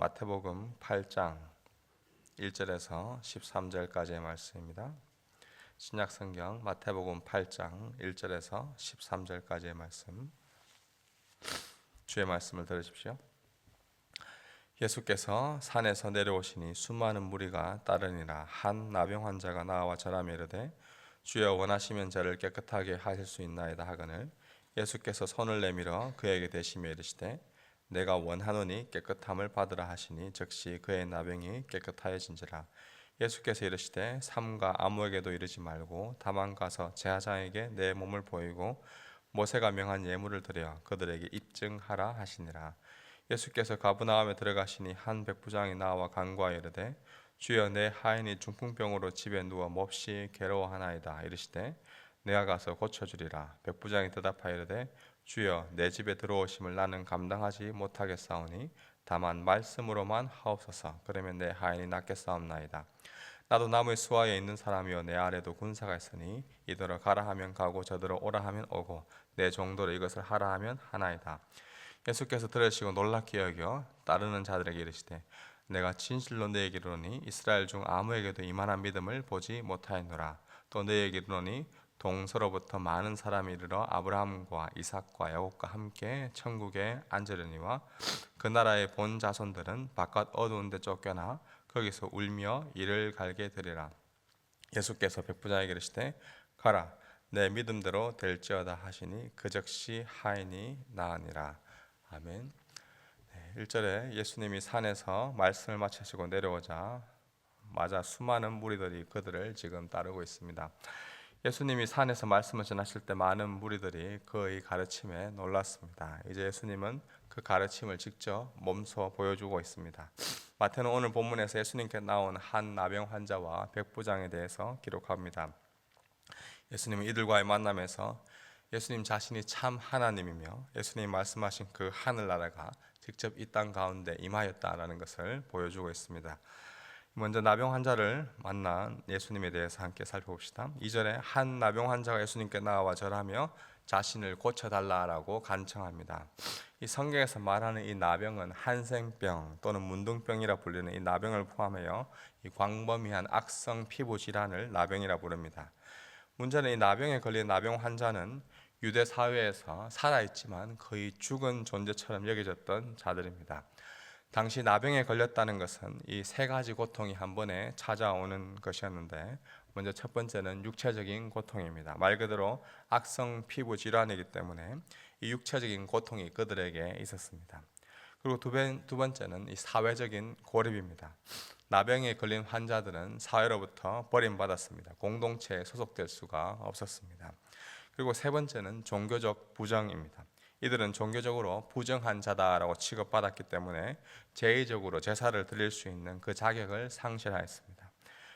마태복음 8장 1절에서 13절까지의 말씀입니다. 신약성경 마태복음 8장 1절에서 13절까지의 말씀, 주의 말씀을 들으십시오. 예수께서 산에서 내려오시니 수많은 무리가 따르니라. 한 나병 환자가 나와 절하며 이르되 주여 원하시면 저를 깨끗하게 하실 수 있나이다 하거늘 예수께서 손을 내밀어 그에게 대시며 이르시되 내가 원하노니 깨끗함을 받으라 하시니 즉시 그의 나병이 깨끗하여진지라. 예수께서 이르시되 삼가 아무에게도 이르지 말고 다만 가서 제사장에게 내 몸을 보이고 모세가 명한 예물을 드려 그들에게 입증하라 하시니라. 예수께서 가버나움에 들어가시니 한 백부장이 나와 간구하여 이르되 주여 내 하인이 중풍병으로 집에 누워 몹시 괴로워하나이다. 이르시되 내가 가서 고쳐주리라. 백부장이 대답하여 이르되 주여 내 집에 들어오심을 나는 감당하지 못하겠사오니 다만 말씀으로만 하옵소서. 그러면 내 하인이 낫겠사옵나이다. 나도 나무의 수하에 있는 사람이요 내 아래도 군사가 있으니 이더러 가라 하면 가고 저더러 오라 하면 오고 내 종도로 이것을 하라 하면 하나이다. 예수께서 들으시고 놀랍게 여겨 따르는 자들에게 이르시되 내가 진실로 너희에게 이르노니 이스라엘 중 아무에게도 이만한 믿음을 보지 못하였노라. 또 너희에게 이르노니 동서로부터 많은 사람이 이르러 아브라함과 이삭과 야곱과 함께 천국에 앉으려니와 그 나라의 본 자손들은 바깥 어두운 데 쫓겨나 거기서 울며 이를 갈게 되리라. 예수께서 백부장에게 이르시되 가라 내 믿음대로 될지어다 하시니 그 즉시 하인이 나으니라. 아멘. 1절에 예수님이 산에서 말씀을 마치시고 내려오자 맞아 수많은 무리들이 그들을 지금 따르고 있습니다. 예수님이 산에서 말씀을 전하실 때 많은 무리들이 그의 가르침에 놀랐습니다. 이제 예수님은 그 가르침을 직접 몸소 보여주고 있습니다. 마태는 오늘 본문에서 예수님께 나온 한 나병 환자와 백부장에 대해서 기록합니다. 예수님은 이들과의 만남에서 예수님 자신이 참 하나님이며 예수님이 말씀하신 그 하늘나라가 직접 이 땅 가운데 임하였다라는 것을 보여주고 있습니다. 먼저 나병 환자를 만난 예수님에 대해서 함께 살펴봅시다. 2절에 한 나병 환자가 예수님께 나와 절하며 자신을 고쳐달라고 간청합니다. 이 성경에서 말하는 이 나병은 한생병 또는 문둥병이라 불리는 이 나병을 포함하여 이 광범위한 악성 피부 질환을 나병이라 부릅니다. 문제는 이 나병에 걸린 나병 환자는 유대 사회에서 살아있지만 거의 죽은 존재처럼 여겨졌던 자들입니다. 당시 나병에 걸렸다는 것은 이 세 가지 고통이 한 번에 찾아오는 것이었는데, 먼저 첫 번째는 육체적인 고통입니다. 말 그대로 악성 피부 질환이기 때문에 이 육체적인 고통이 그들에게 있었습니다. 그리고 두 번째는 이 사회적인 고립입니다. 나병에 걸린 환자들은 사회로부터 버림받았습니다. 공동체에 소속될 수가 없었습니다. 그리고 세 번째는 종교적 부정입니다. 이들은 종교적으로 부정한 자다라고 취급받았기 때문에 제의적으로 제사를 드릴 수 있는 그 자격을 상실하였습니다.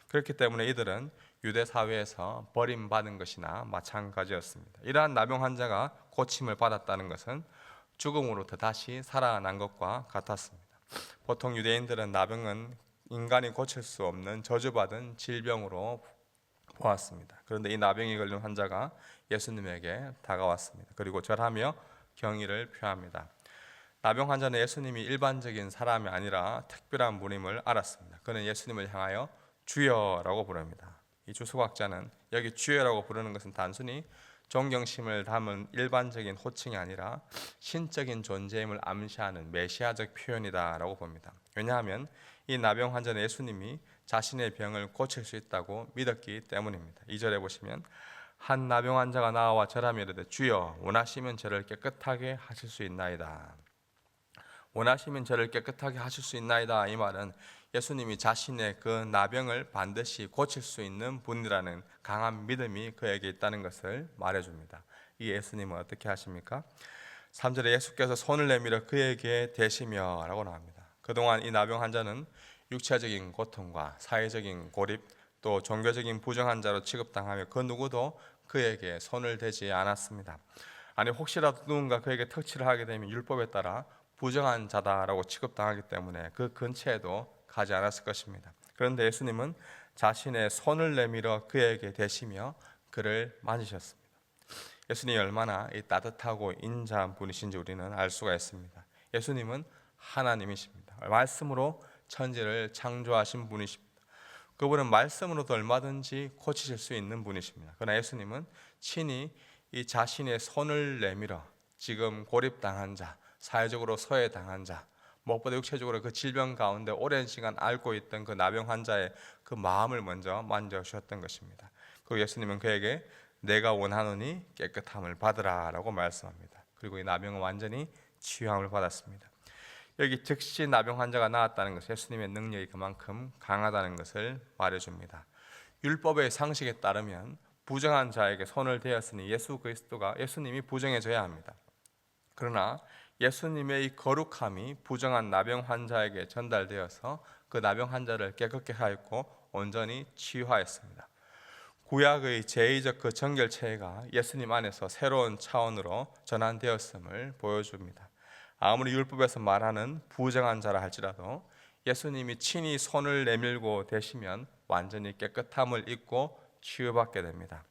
그렇기 때문에 이들은 유대 사회에서 버림받은 것이나 마찬가지였습니다. 이러한 나병 환자가 고침을 받았다는 것은 죽음으로부터 다시 살아난 것과 같았습니다. 보통 유대인들은 나병은 인간이 고칠 수 없는 저주받은 질병으로 보았습니다. 그런데 이 나병이 걸린 환자가 예수님에게 다가왔습니다. 그리고 절하며 경의를 표합니다. 나병 환자는 예수님이 일반적인 사람이 아니라 특별한 분임을 알았습니다. 그는 예수님을 향하여 주여라고 부릅니다. 이 주석학자는 여기 주여라고 부르는 것은 단순히 존경심을 담은 일반적인 호칭이 아니라 신적인 존재임을 암시하는 메시아적 표현이다라고 봅니다. 왜냐하면 이 나병 환자는 예수님이 자신의 병을 고칠 수 있다고 믿었기 때문입니다. 2절에 보시면 한 나병 환자가 나와 절하며 이르되 주여 원하시면 저를 깨끗하게 하실 수 있나이다. 원하시면 저를 깨끗하게 하실 수 있나이다. 이 말은 예수님이 자신의 그 나병을 반드시 고칠 수 있는 분이라는 강한 믿음이 그에게 있다는 것을 말해줍니다. 이 예수님은 어떻게 하십니까? 3절에 예수께서 손을 내밀어 그에게 대시며 라고 나옵니다. 그동안 이 나병 환자는 육체적인 고통과 사회적인 고립 또 종교적인 부정한 자로 취급당하며 그 누구도 그에게 손을 대지 않았습니다. 아니 혹시라도 누군가 그에게 터치를 하게 되면 율법에 따라 부정한 자다라고 취급당하기 때문에 그 근처에도 가지 않았을 것입니다. 그런데 예수님은 자신의 손을 내밀어 그에게 대시며 그를 만지셨습니다. 예수님이 얼마나 따뜻하고 인자한 분이신지 우리는 알 수가 있습니다. 예수님은 하나님이십니다. 분이십니다. 말씀으로 천지를 창조하신 분이십니다. 그분은 말씀으로도 얼마든지 고치실 수 있는 분이십니다. 그러나 예수님은 친히 이 자신의 손을 내밀어 지금 고립당한 자, 사회적으로 소외당한 자, 무엇보다 육체적으로 그 질병 가운데 오랜 시간 앓고 있던 그 나병 환자의 그 마음을 먼저 만져주셨던 것입니다. 그리고 예수님은 그에게 내가 원하노니 깨끗함을 받으라 라고 말씀합니다. 그리고 이 나병은 완전히 치유함을 받았습니다. 여기 즉시 나병 환자가 나았다는 것은 예수님의 능력이 그만큼 강하다는 것을 말해줍니다. 율법의 상식에 따르면 부정한 자에게 손을 대었으니 예수님이 부정해져야 합니다. 그러나 예수님의 이 거룩함이 부정한 나병 환자에게 전달되어서 그 나병 환자를 깨끗게 하였고 온전히 치유하였습니다. 구약의 제의적 그 정결체가 예수님 안에서 새로운 차원으로 전환되었음을 보여줍니다. 아무리 율법에서 말하는 부정한 자라 할지라도 예수님이 친히 손을 내밀고 대시면 완전히 깨끗함을 입고 치유받게 됩니다.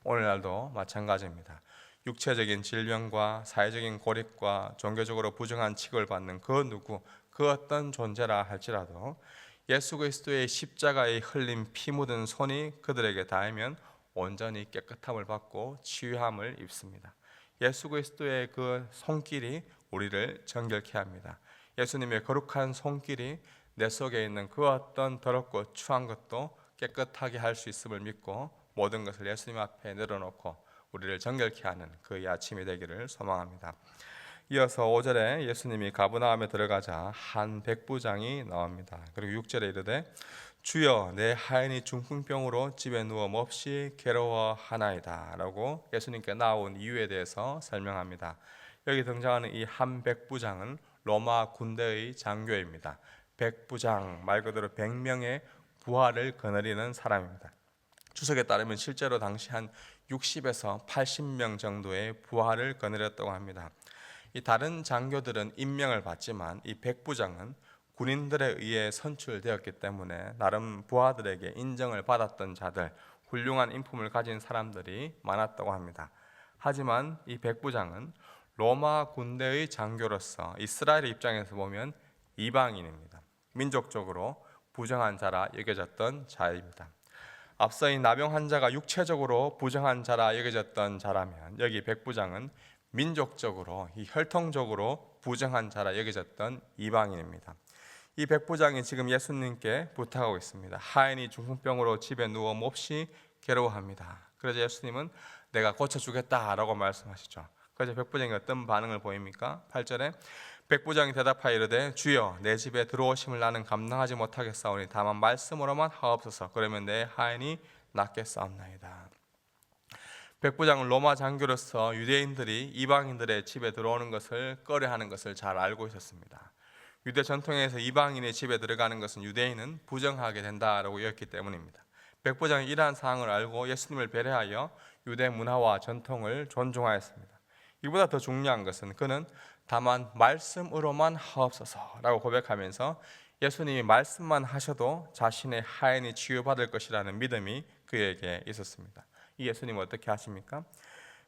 오늘날도 마찬가지입니다. 육체적인 질병과 사회적인 고립과 종교적으로 부정한 취급을 받는 그 어떤 존재라 할지라도 예수 그리스도의 십자가에 흘린 피 묻은 손이 그들에게 닿으면 온전히 깨끗함을 받고 치유함을 입습니다. 예수 그리스도의 그 손길이 우리를 정결케 합니다. 예수님의 거룩한 손길이 내 속에 있는 그 어떤 더럽고 추한 것도 깨끗하게 할 수 있음을 믿고 모든 것을 예수님 앞에 내려놓고 우리를 정결케 하는 그 아침이 되기를 소망합니다. 이어서 5절에 예수님이 가버나움에 들어가자 한 백부장이 나옵니다. 그리고 6절에 이르되 주여 내 하인이 중풍병으로 집에 누워 몹시 괴로워하나이다 라고 예수님께 나온 이유에 대해서 설명합니다. 여기 등장하는 이 한 백부장은 로마 군대의 장교입니다. 백부장 말 그대로 100명의 부하를 거느리는 사람입니다. 추석에 따르면 실제로 당시 한 60에서 80명 정도의 부하를 거느렸다고 합니다. 이 다른 장교들은 임명을 받지만 이 백부장은 군인들에 의해 선출되었기 때문에 나름 부하들에게 인정을 받았던 자들, 훌륭한 인품을 가진 사람들이 많았다고 합니다. 하지만 이 백부장은 로마 군대의 장교로서 이스라엘의 입장에서 보면 이방인입니다. 민족적으로 부정한 자라 여겨졌던 자입니다. 앞서 이 나병 환자가 육체적으로 부정한 자라 여겨졌던 자라면 여기 백부장은 민족적으로 이 혈통적으로 부정한 자라 여겨졌던 이방인입니다. 이 백부장이 지금 예수님께 부탁하고 있습니다. 하인이 중풍병으로 집에 누워 몹시 괴로워합니다. 그래서 예수님은 내가 고쳐주겠다라고 말씀하시죠. 그래서 백부장이 어떤 반응을 보입니까? 8절에 백부장이 대답하여 이르되 주여 내 집에 들어오심을 나는 감당하지 못하겠사오니 다만 말씀으로만 하옵소서. 그러면 내 하인이 낫겠사옵나이다. 백부장은 로마 장교로서 유대인들이 이방인들의 집에 들어오는 것을 꺼려하는 것을 잘 알고 있었습니다. 유대 전통에서 이방인의 집에 들어가는 것은 유대인은 부정하게 된다라고 여겼기 때문입니다. 백부장이 이러한 사항을 알고 예수님을 배려하여 유대 문화와 전통을 존중하였습니다. 이보다 더 중요한 것은 그는 다만 말씀으로만 하옵소서라고 고백하면서 예수님이 말씀만 하셔도 자신의 하인이 치유받을 것이라는 믿음이 그에게 있었습니다. 이 예수님은 어떻게 하십니까?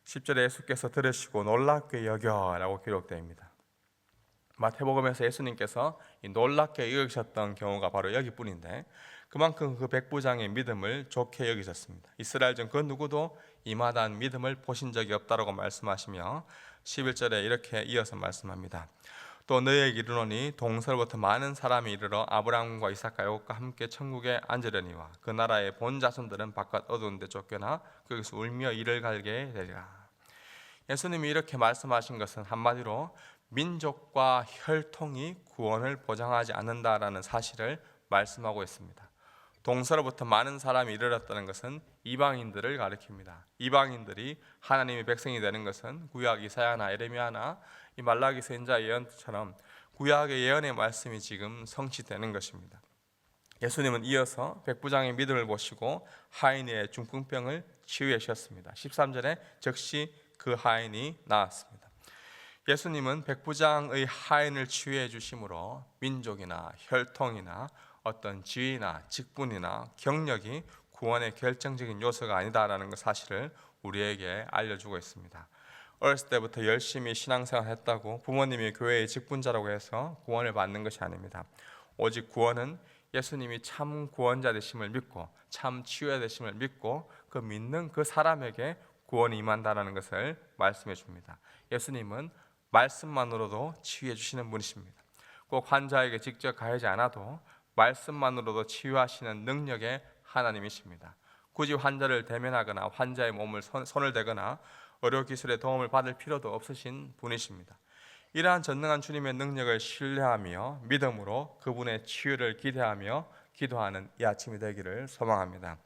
10절에 예수께서 들으시고 놀랍게 여겨라고 기록되어 마태복음에서 예수님께서 놀랍게 여기셨던 경우가 바로 여기뿐인데 그만큼 그 백부장의 믿음을 좋게 여기셨습니다. 이스라엘 중 그 누구도 이마다한 믿음을 보신 적이 없다라고 말씀하시며 11절에 이렇게 이어서 말씀합니다. 또 너희에게 이르노니 동서로부터 많은 사람이 이르러 아브라함과 이삭과 야곱과 함께 천국에 앉으려니와 그 나라의 본 자손들은 바깥 어두운 데 쫓겨나 거기서 울며 이를 갈게 되리라. 예수님이 이렇게 말씀하신 것은 한마디로 민족과 혈통이 구원을 보장하지 않는다라는 사실을 말씀하고 있습니다. 동서로부터 많은 사람이 이르렀다는 것은 이방인들을 가리킵니다. 이방인들이 하나님의 백성이 되는 것은 구약 이사야나 에레미야나 이 말라기 선지자 예언처럼 구약의 예언의 말씀이 지금 성취되는 것입니다. 예수님은 이어서 백부장의 믿음을 보시고 하인의 중풍병을 치유해 주셨습니다. 13절에 즉시 그 하인이 나았습니다. 예수님은 백부장의 하인을 치유해 주심으로 민족이나 혈통이나 어떤 지위나 직분이나 경력이 구원의 결정적인 요소가 아니다라는 사실을 우리에게 알려주고 있습니다. 어렸을 때부터 열심히 신앙생활 했다고 부모님이 교회의 직분자라고 해서 구원을 받는 것이 아닙니다. 오직 구원은 예수님이 참 구원자 되심을 믿고 참 치유자 되심을 믿고 그 믿는 그 사람에게 구원이 임한다는 것을 말씀해 줍니다. 예수님은 말씀만으로도 치유해 주시는 분이십니다. 꼭 환자에게 직접 가야지 않아도 말씀만으로도 치유하시는 능력의 하나님이십니다. 굳이 환자를 대면하거나 환자의 몸을 손을 대거나 의료기술의 도움을 받을 필요도 없으신 분이십니다. 이러한 전능한 주님의 능력을 신뢰하며 믿음으로 그분의 치유를 기대하며 기도하는 이 아침이 되기를 소망합니다.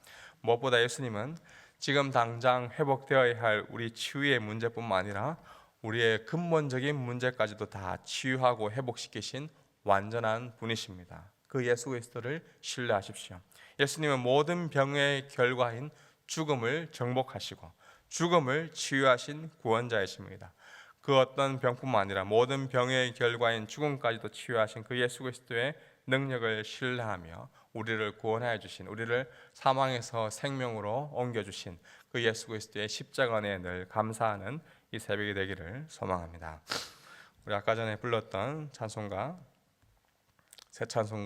무엇보다 예수님은 지금 당장 회복되어야 할 우리 치유의 문제뿐만 아니라 우리의 근본적인 문제까지도 다 치유하고 회복시키신 완전한 분이십니다. 그 예수 그리스도를 신뢰하십시오. 예수님은 모든 병의 결과인 죽음을 정복하시고 죽음을 치유하신 구원자이십니다. 그 어떤 병뿐만 아니라 모든 병의 결과인 죽음까지도 치유하신 그 예수 그리스도의 능력을 신뢰하며 우리를 구원하여 주신, 우리를 사망에서 생명으로 옮겨주신 그 예수 그리스도의 십자가 은혜에 늘 감사하는 이 새벽이 되기를 소망합니다. 우리 아까 전에 불렀던 찬송가, 새 찬송